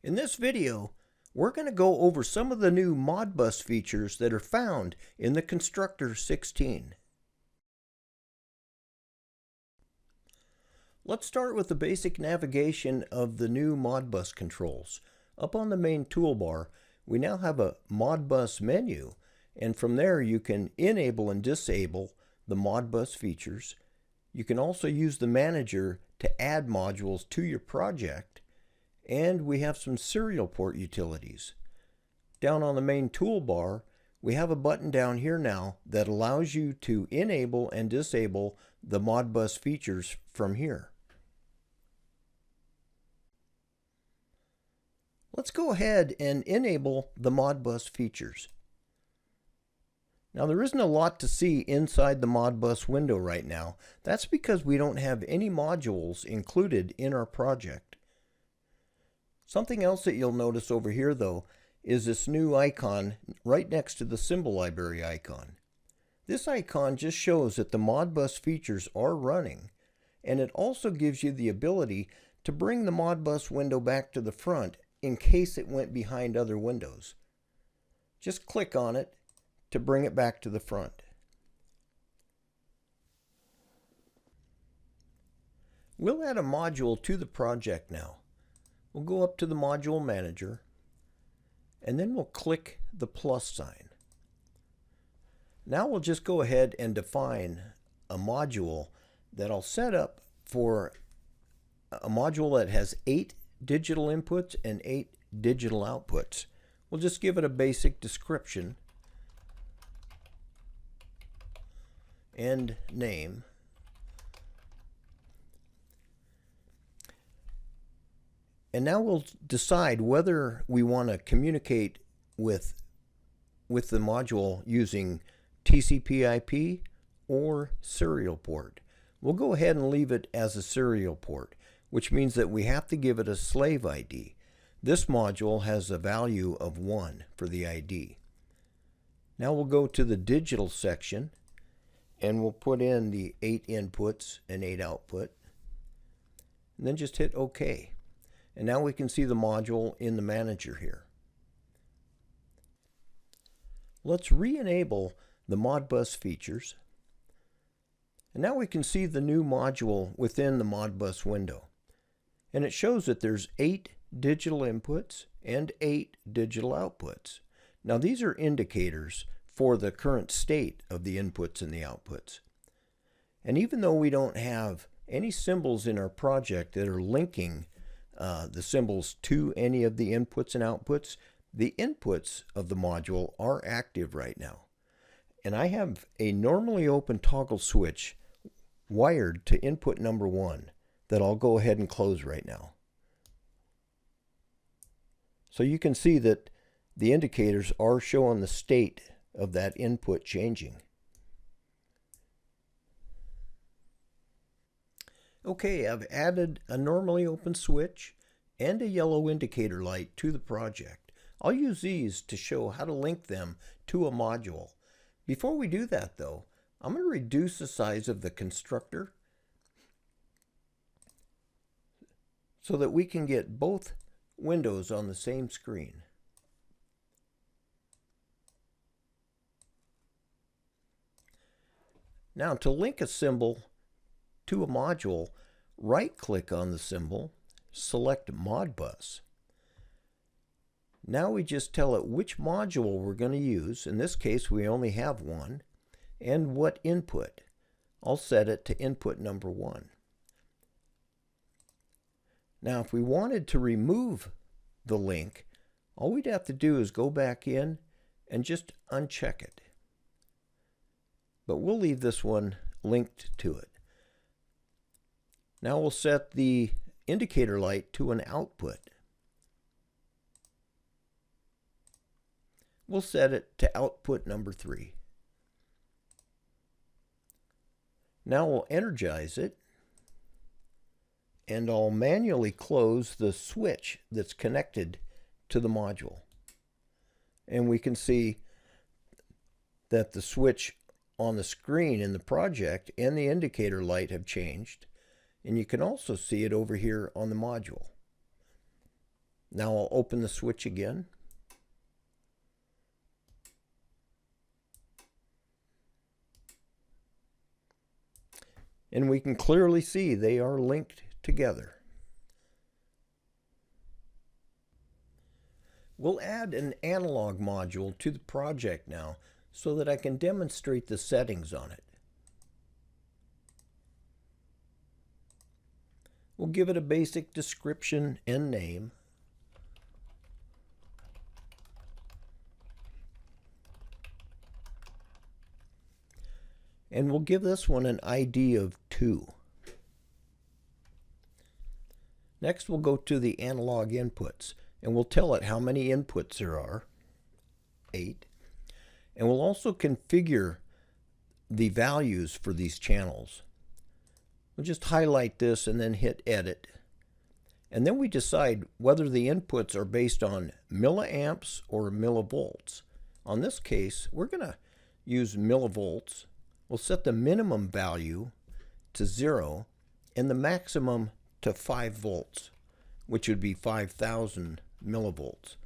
In this video, we're going to go over some of the new Modbus features that are found in the Constructor 16. Let's start with the basic navigation of the new Modbus controls. Up on the main toolbar, we now have a Modbus menu, and from there you can enable and disable the Modbus features. You can also use the manager to add modules to your project. And we have some serial port utilities. Down on the main toolbar, we have a button down here now that allows you to enable and disable the Modbus features from here. Let's go ahead and enable the Modbus features. Now there isn't a lot to see inside the Modbus window right now. That's because we don't have any modules included in our project. Something else that you'll notice over here though is this new icon right next to the symbol library icon. This icon just shows that the Modbus features are running, and it also gives you the ability to bring the Modbus window back to the front in case it went behind other windows. Just click on it to bring it back to the front. We'll add a module to the project now. We'll go up to the Module Manager, and then we'll click the plus sign. Now we'll just go ahead and define a module that I'll set up for a module that has 8 digital inputs and 8 digital outputs. We'll just give it a basic description and name. And now we'll decide whether we want to communicate with the module using TCP/IP or serial port. We'll go ahead and leave it as a serial port, which means that we have to give it a slave ID. This module has a value of 1 for the ID. Now we'll go to the digital section and we'll put in the 8 inputs and 8 output, and then just hit OK. And now we can see the module in the manager here. Let's re-enable the Modbus features. And now we can see the new module within the Modbus window. And it shows that there's 8 digital inputs and 8 digital outputs. Now these are indicators for the current state of the inputs and the outputs. And even though we don't have any symbols in our project that are linking the symbols to any of the inputs and outputs, the inputs of the module are active right now. And I have a normally open toggle switch wired to input number 1 that I'll go ahead and close right now. So you can see that the indicators are showing the state of that input changing. Okay, I've added a normally open switch and a yellow indicator light to the project. I'll use these to show how to link them to a module. Before we do that though, I'm going to reduce the size of the constructor so that we can get both windows on the same screen. Now to link a symbol to a module, right-click on the symbol, select Modbus. Now we just tell it which module we're going to use. In this case, we only have one, and what input. I'll set it to input number 1. Now, if we wanted to remove the link, all we'd have to do is go back in and just uncheck it. But we'll leave this one linked to it. Now we'll set the indicator light to an output. We'll set it to output number 3. Now we'll energize it, and I'll manually close the switch that's connected to the module. And we can see that the switch on the screen in the project and the indicator light have changed. And you can also see it over here on the module. Now I'll open the switch again. And we can clearly see they are linked together. We'll add an analog module to the project now so that I can demonstrate the settings on it. We'll give it a basic description and name. And we'll give this one an ID of 2. Next, we'll go to the analog inputs, and we'll tell it how many inputs there are, 8. And we'll also configure the values for these channels. We'll just highlight this and then hit Edit. And then we decide whether the inputs are based on milliamps or millivolts. On this case, we're going to use millivolts. We'll set the minimum value to 0 and the maximum to 5 volts, which would be 5,000 millivolts.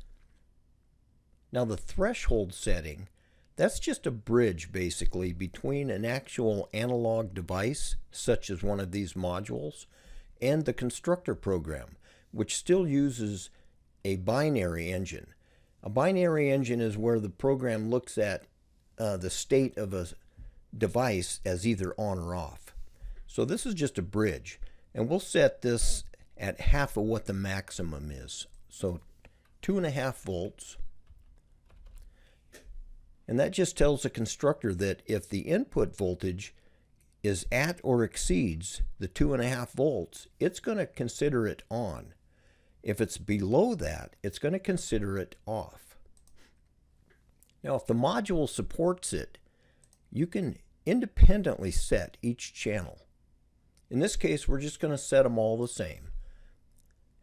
Now the threshold setting, that's just a bridge basically between an actual analog device, such as one of these modules, and the Constructor program, which still uses a binary engine. A binary engine is where the program looks at the state of a device as either on or off. So this is just a bridge, and we'll set this at half of what the maximum is. So 2.5 volts. And that just tells the constructor that if the input voltage is at or exceeds the 2.5 volts, it's going to consider it on. If it's below that, it's going to consider it off. Now, if the module supports it, you can independently set each channel. In this case, we're just going to set them all the same.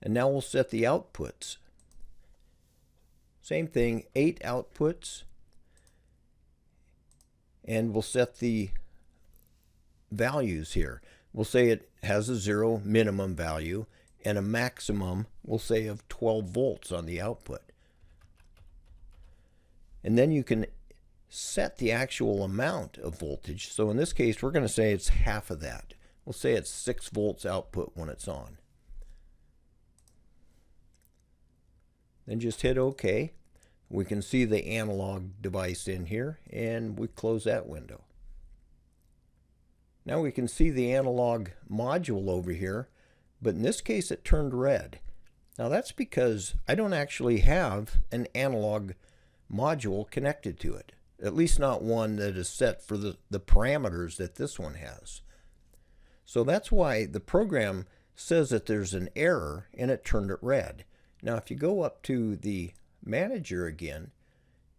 And now we'll set the outputs. Same thing, 8 outputs. And we'll set the values here. We'll say it has a 0 minimum value and a maximum, we'll say, of 12 volts on the output. And then you can set the actual amount of voltage. So in this case, we're going to say it's half of that. We'll say it's 6 volts output when it's on. Then just hit OK. We can see the analog device in here, and we close that window. Now we can see the analog module over here, but in this case it turned red. Now that's because I don't actually have an analog module connected to it. At least not one that is set for the parameters that this one has. So that's why the program says that there's an error and it turned it red. Now if you go up to the manager again,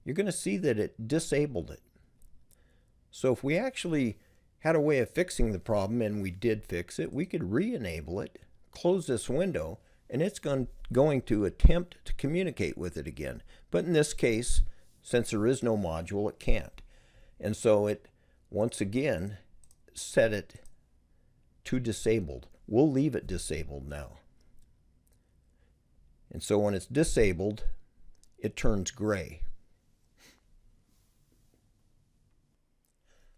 you're going to see that it disabled it. So if we actually had a way of fixing the problem, and we did fix it, we could re-enable it, close this window, and it's going to attempt to communicate with it again. But in this case, since there is no module, it can't. And so it, once again, set it to disabled. We'll leave it disabled now. And so when it's disabled, it turns gray.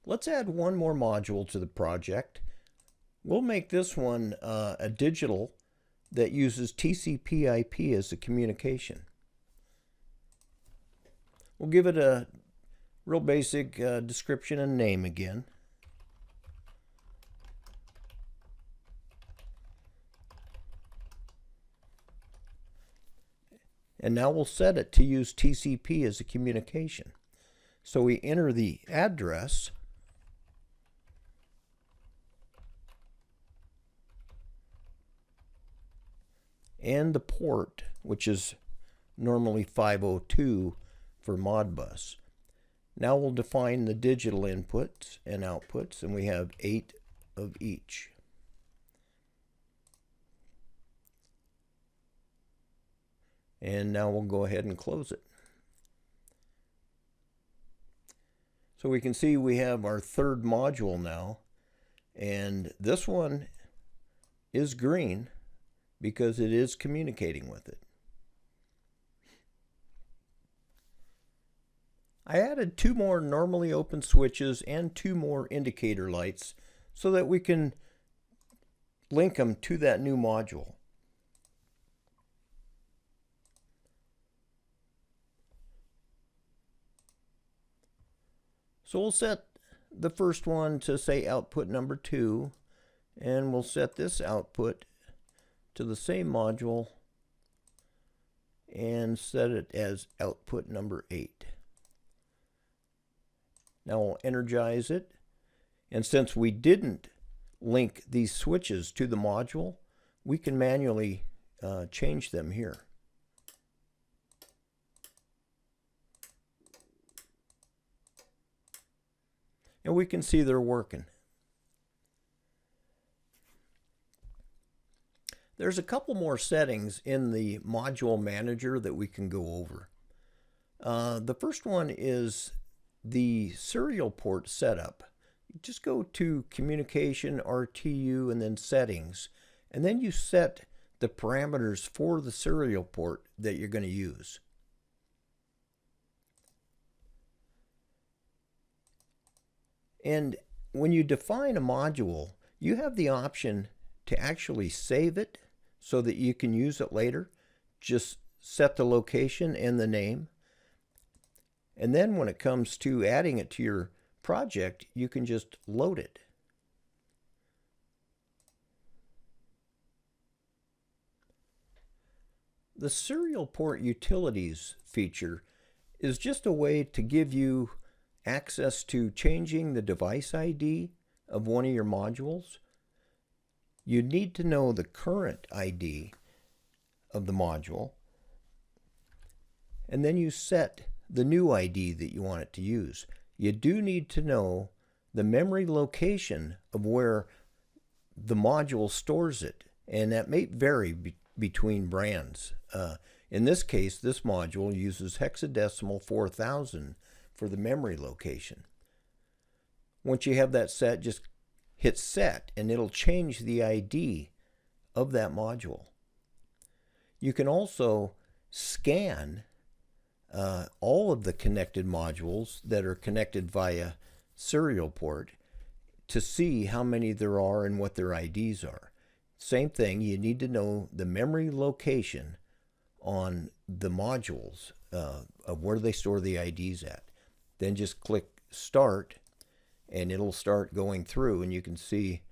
Let's add one more module to the project. We'll make this one a digital that uses TCP/IP as a communication. We'll give it a real basic description and name again. And now we'll set it to use TCP as a communication. So we enter the address, and the port, which is normally 502 for Modbus. Now we'll define the digital inputs and outputs, and we have 8 of each. And now we'll go ahead and close it. So we can see we have our third module now, and this one is green because it is communicating with it. I added 2 more normally open switches and 2 more indicator lights so that we can link them to that new module. So we'll set the first one to say output number 2, and we'll set this output to the same module and set it as output number 8. Now we'll energize it, and since we didn't link these switches to the module, we can manually change them here. And we can see they're working. There's a couple more settings in the module manager that we can go over. The first one is the serial port setup. Just go to communication, RTU, and then settings, and then you set the parameters for the serial port that you're going to use. And when you define a module, you have the option to actually save it so that you can use it later. Just set the location and the name. And then when it comes to adding it to your project, you can just load it. The serial port utilities feature is just a way to give you access to changing the device ID of one of your modules. You need to know the current ID of the module, and then you set the new ID that you want it to use. You do need to know the memory location of where the module stores it, and that may vary between brands. In this case, this module uses hexadecimal 4000 for the memory location. Once you have that set, just hit set and it'll change the ID of that module. You can also scan all of the connected modules that are connected via serial port to see how many there are and what their IDs are. Same thing, you need to know the memory location on the modules of where they store the IDs at. Then just click start and it'll start going through, and you can see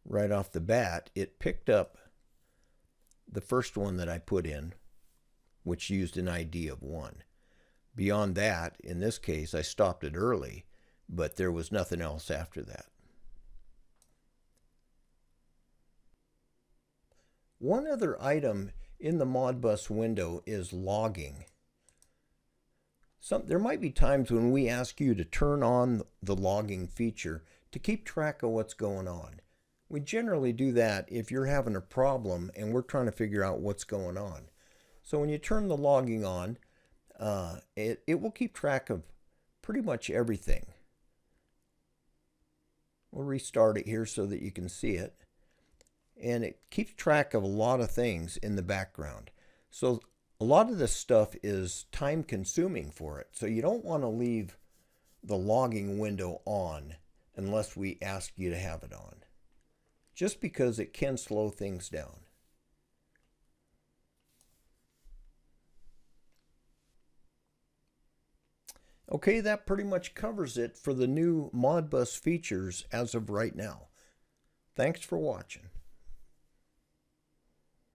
right off the bat it picked up the first one that I put in, which used an ID of 1. Beyond that, in this case, I stopped it early, but there was nothing else after that. One other item in the Modbus window is logging. There might be times when we ask you to turn on the logging feature to keep track of what's going on. We generally do that if you're having a problem and we're trying to figure out what's going on. So when you turn the logging on, it will keep track of pretty much everything. We'll restart it here so that you can see it. And it keeps track of a lot of things in the background. So a lot of this stuff is time consuming for it. So you don't want to leave the logging window on unless we ask you to have it on, just because it can slow things down. Okay, that pretty much covers it for the new Modbus features as of right now. Thanks for watching.